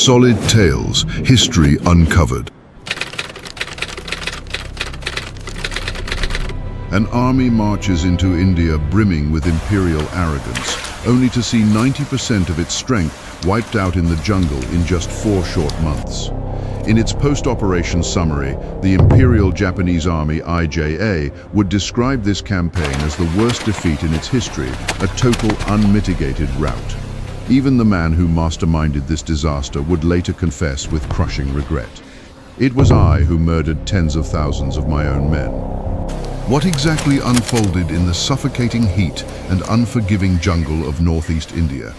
Solid tales, history uncovered. An army marches into India brimming with imperial arrogance, only to see 90% of its strength wiped out in the jungle in just 4 short months. In its post-operation summary, the Imperial Japanese Army, IJA, would describe this campaign as the worst defeat in its history, a total unmitigated rout. Even the man who masterminded this disaster would later confess with crushing regret. It was I who murdered tens of thousands of my own men. What exactly unfolded in the suffocating heat and unforgiving jungle of northeast India?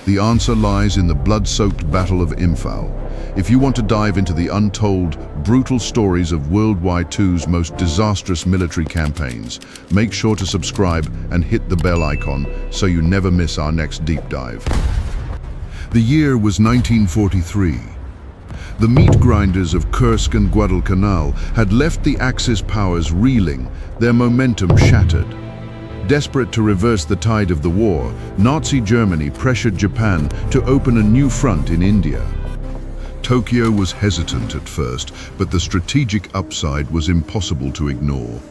The answer lies in the blood-soaked Battle of Imphal. If you want to dive into the untold, brutal stories of WWII's most disastrous military campaigns, make sure to subscribe and hit the bell icon so you never miss our next deep dive. The year was 1943. The meat grinders of Kursk and Guadalcanal had left the Axis powers reeling, their momentum shattered. Desperate to reverse the tide of the war, Nazi Germany pressured Japan to open a new front in India. Tokyo was hesitant at first, but the strategic upside was impossible to ignore.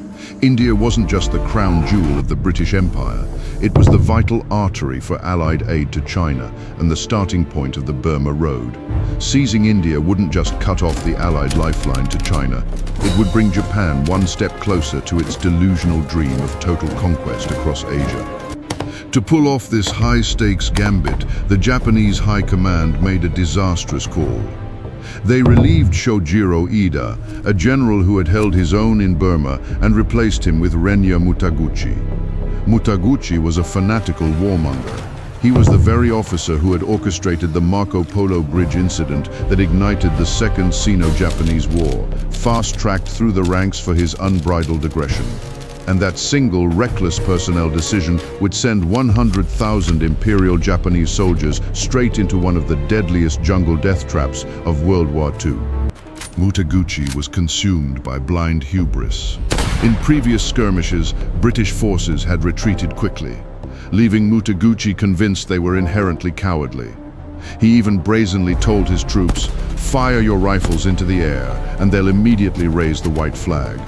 India wasn't just the crown jewel of the British Empire, it was the vital artery for Allied aid to China and the starting point of the Burma Road. Seizing India wouldn't just cut off the Allied lifeline to China, it would bring Japan one step closer to its delusional dream of total conquest across Asia. To pull off this high-stakes gambit, the Japanese High Command made a disastrous call. They relieved Shojiro Ida, a general who had held his own in Burma, and replaced him with Renya Mutaguchi. Mutaguchi was a fanatical warmonger. He was the very officer who had orchestrated the Marco Polo Bridge incident that ignited the Second Sino-Japanese War, fast-tracked through the ranks for his unbridled aggression. And that single reckless personnel decision would send 100,000 Imperial Japanese soldiers straight into one of the deadliest jungle death traps of World War II. Mutaguchi was consumed by blind hubris. In previous skirmishes, British forces had retreated quickly, leaving Mutaguchi convinced they were inherently cowardly. He even brazenly told his troops, "Fire your rifles into the air, and they'll immediately raise the white flag."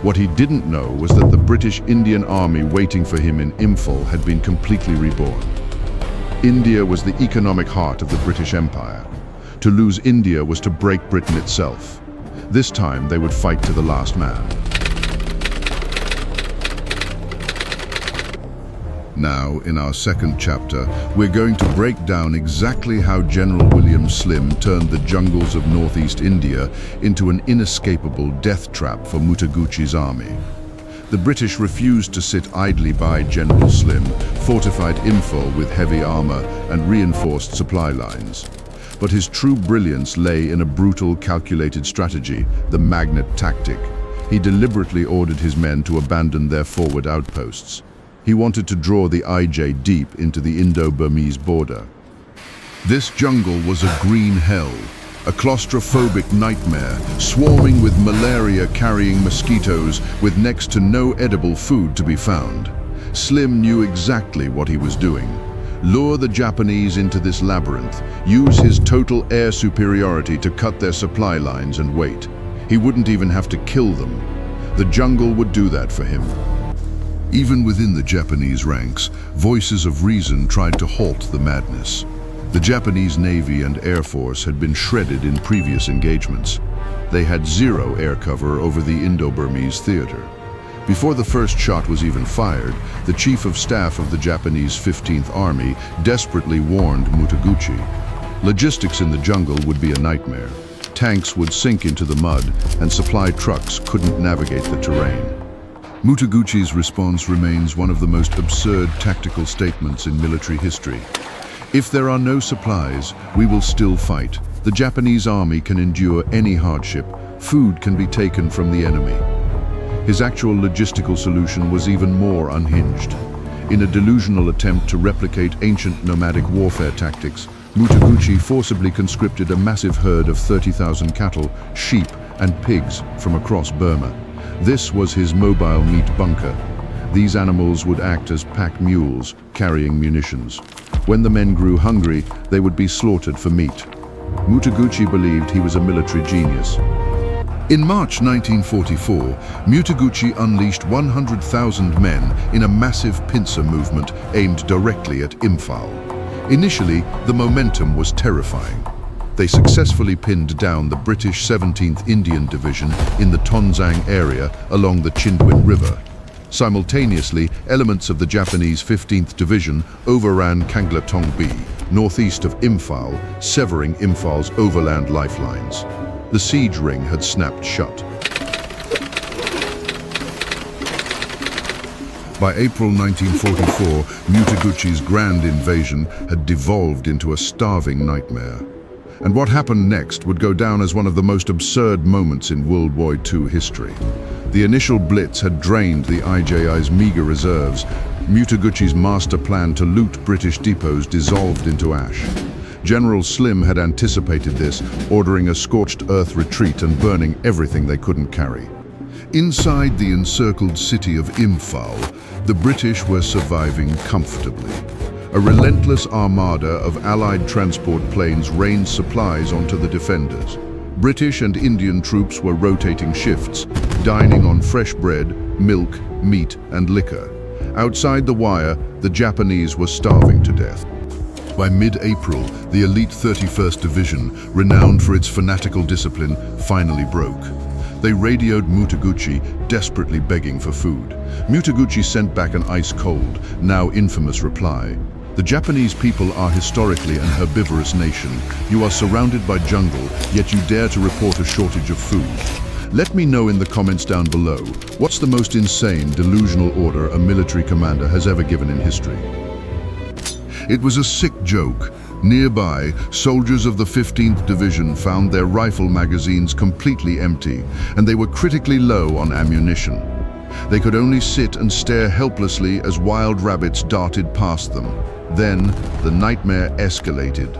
What he didn't know was that the British Indian Army waiting for him in Imphal had been completely reborn. India was the economic heart of the British Empire. To lose India was to break Britain itself. This time they would fight to the last man. Now, in our second chapter, we're going to break down exactly how General William Slim turned the jungles of northeast India into an inescapable death trap for Mutaguchi's army. The British refused to sit idly by General Slim, fortified Imphal with heavy armor and reinforced supply lines. But his true brilliance lay in a brutal, calculated strategy, the magnet tactic. He deliberately ordered his men to abandon their forward outposts. He wanted to draw the IJ deep into the Indo-Burmese border. This jungle was a green hell, a claustrophobic nightmare, swarming with malaria-carrying mosquitoes with next to no edible food to be found. Slim knew exactly what he was doing. Lure the Japanese into this labyrinth, use his total air superiority to cut their supply lines and wait. He wouldn't even have to kill them. The jungle would do that for him. Even within the Japanese ranks, voices of reason tried to halt the madness. The Japanese Navy and Air Force had been shredded in previous engagements. They had zero air cover over the Indo-Burmese theater. Before the first shot was even fired, the Chief of Staff of the Japanese 15th Army desperately warned Mutaguchi. Logistics in the jungle would be a nightmare. Tanks would sink into the mud, and supply trucks couldn't navigate the terrain. Mutaguchi's response remains one of the most absurd tactical statements in military history. If there are no supplies, we will still fight. The Japanese army can endure any hardship. Food can be taken from the enemy. His actual logistical solution was even more unhinged. In a delusional attempt to replicate ancient nomadic warfare tactics, Mutaguchi forcibly conscripted a massive herd of 30,000 cattle, sheep, and pigs from across Burma. This was his mobile meat bunker. These animals would act as pack mules, carrying munitions. When the men grew hungry, they would be slaughtered for meat. Mutaguchi believed he was a military genius. In March 1944, Mutaguchi unleashed 100,000 men in a massive pincer movement aimed directly at Imphal. Initially, the momentum was terrifying. They successfully pinned down the British 17th Indian Division in the Tonzang area along the Chindwin River. Simultaneously, elements of the Japanese 15th Division overran Kanglatongbi, northeast of Imphal, severing Imphal's overland lifelines. The siege ring had snapped shut. By April 1944, Mutaguchi's grand invasion had devolved into a starving nightmare. And what happened next would go down as one of the most absurd moments in World War II history. The initial blitz had drained the IJI's meager reserves. Mutaguchi's master plan to loot British depots dissolved into ash. General Slim had anticipated this, ordering a scorched earth retreat and burning everything they couldn't carry. Inside the encircled city of Imphal, the British were surviving comfortably. A relentless armada of Allied transport planes rained supplies onto the defenders. British and Indian troops were rotating shifts, dining on fresh bread, milk, meat, and liquor. Outside the wire, the Japanese were starving to death. By mid-April, the elite 31st Division, renowned for its fanatical discipline, finally broke. They radioed Mutaguchi, desperately begging for food. Mutaguchi sent back an ice-cold, now infamous reply. The Japanese people are historically an herbivorous nation. You are surrounded by jungle, yet you dare to report a shortage of food. Let me know in the comments down below, what's the most insane, delusional order a military commander has ever given in history? It was a sick joke. Nearby, soldiers of the 15th Division found their rifle magazines completely empty, and they were critically low on ammunition. They could only sit and stare helplessly as wild rabbits darted past them. Then, the nightmare escalated.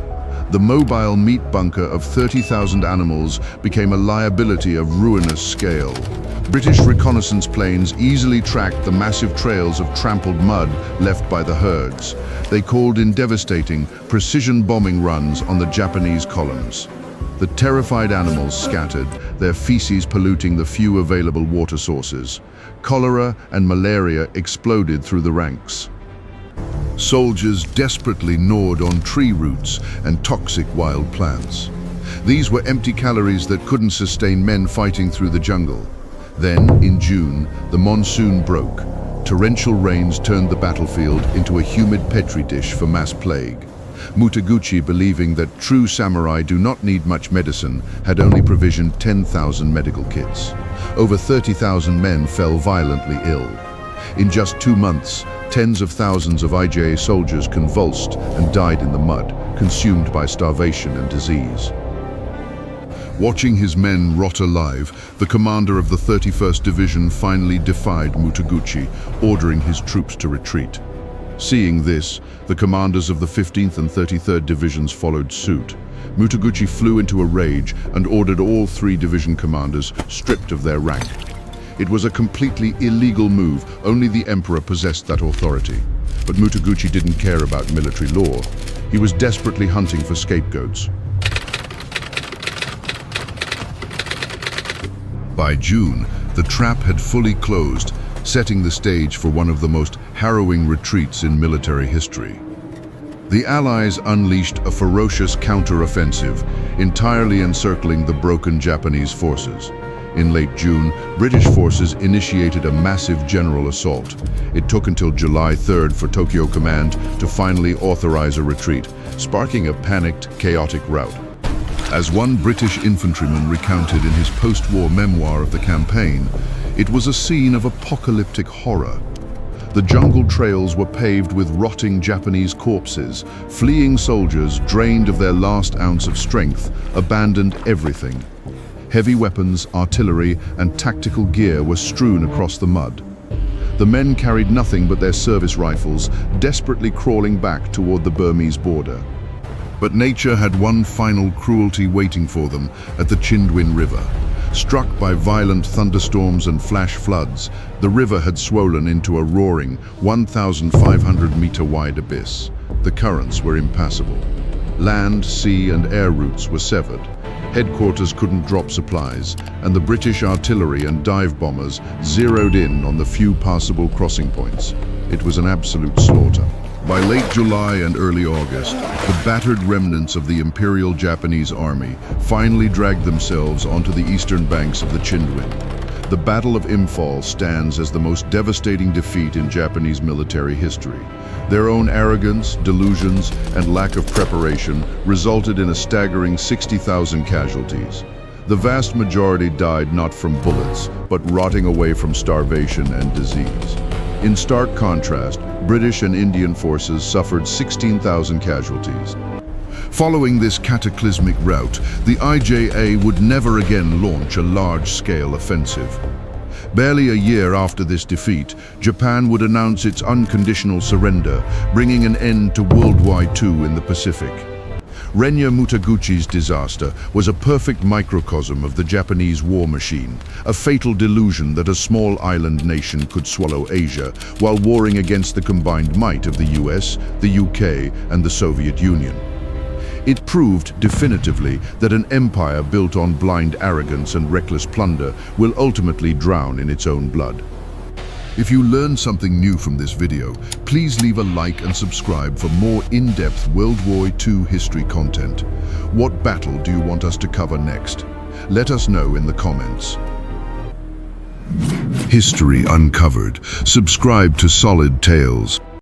The mobile meat bunker of 30,000 animals became a liability of ruinous scale. British reconnaissance planes easily tracked the massive trails of trampled mud left by the herds. They called in devastating, precision bombing runs on the Japanese columns. The terrified animals scattered, their feces polluting the few available water sources. Cholera and malaria exploded through the ranks. Soldiers desperately gnawed on tree roots and toxic wild plants. These were empty calories that couldn't sustain men fighting through the jungle. Then, in June, the monsoon broke. Torrential rains turned the battlefield into a humid petri dish for mass plague. Mutaguchi, believing that true samurai do not need much medicine, had only provisioned 10,000 medical kits. Over 30,000 men fell violently ill. In just 2 months, tens of thousands of IJA soldiers convulsed and died in the mud, consumed by starvation and disease. Watching his men rot alive, the commander of the 31st Division finally defied Mutaguchi, ordering his troops to retreat. Seeing this, the commanders of the 15th and 33rd Divisions followed suit. Mutaguchi flew into a rage and ordered all 3 division commanders stripped of their rank. It was a completely illegal move. Only the emperor possessed that authority. But Mutaguchi didn't care about military law. He was desperately hunting for scapegoats. By June, the trap had fully closed, setting the stage for one of the most harrowing retreats in military history. The Allies unleashed a ferocious counter-offensive, entirely encircling the broken Japanese forces. In late June, British forces initiated a massive general assault. It took until July 3rd for Tokyo Command to finally authorize a retreat, sparking a panicked, chaotic rout. As one British infantryman recounted in his post-war memoir of the campaign, it was a scene of apocalyptic horror. The jungle trails were paved with rotting Japanese corpses. Fleeing soldiers, drained of their last ounce of strength, abandoned everything. Heavy weapons, artillery, and tactical gear were strewn across the mud. The men carried nothing but their service rifles, desperately crawling back toward the Burmese border. But nature had one final cruelty waiting for them at the Chindwin River. Struck by violent thunderstorms and flash floods, the river had swollen into a roaring 1,500-meter wide abyss. The currents were impassable. Land, sea and air routes were severed. Headquarters couldn't drop supplies, and the British artillery and dive bombers zeroed in on the few passable crossing points. It was an absolute slaughter. By late July and early August, the battered remnants of the Imperial Japanese Army finally dragged themselves onto the eastern banks of the Chindwin. The Battle of Imphal stands as the most devastating defeat in Japanese military history. Their own arrogance, delusions, and lack of preparation resulted in a staggering 60,000 casualties. The vast majority died not from bullets, but rotting away from starvation and disease. In stark contrast, British and Indian forces suffered 16,000 casualties. Following this cataclysmic rout, the IJA would never again launch a large-scale offensive. Barely a year after this defeat, Japan would announce its unconditional surrender, bringing an end to WWII in the Pacific. Renya Mutaguchi's disaster was a perfect microcosm of the Japanese war machine, a fatal delusion that a small island nation could swallow Asia while warring against the combined might of the US, the UK, and the Soviet Union. It proved definitively that an empire built on blind arrogance and reckless plunder will ultimately drown in its own blood. If you learned something new from this video, please leave a like and subscribe for more in-depth World War II history content. What battle do you want us to cover next? Let us know in the comments. History Uncovered. Subscribe to Solid Tales.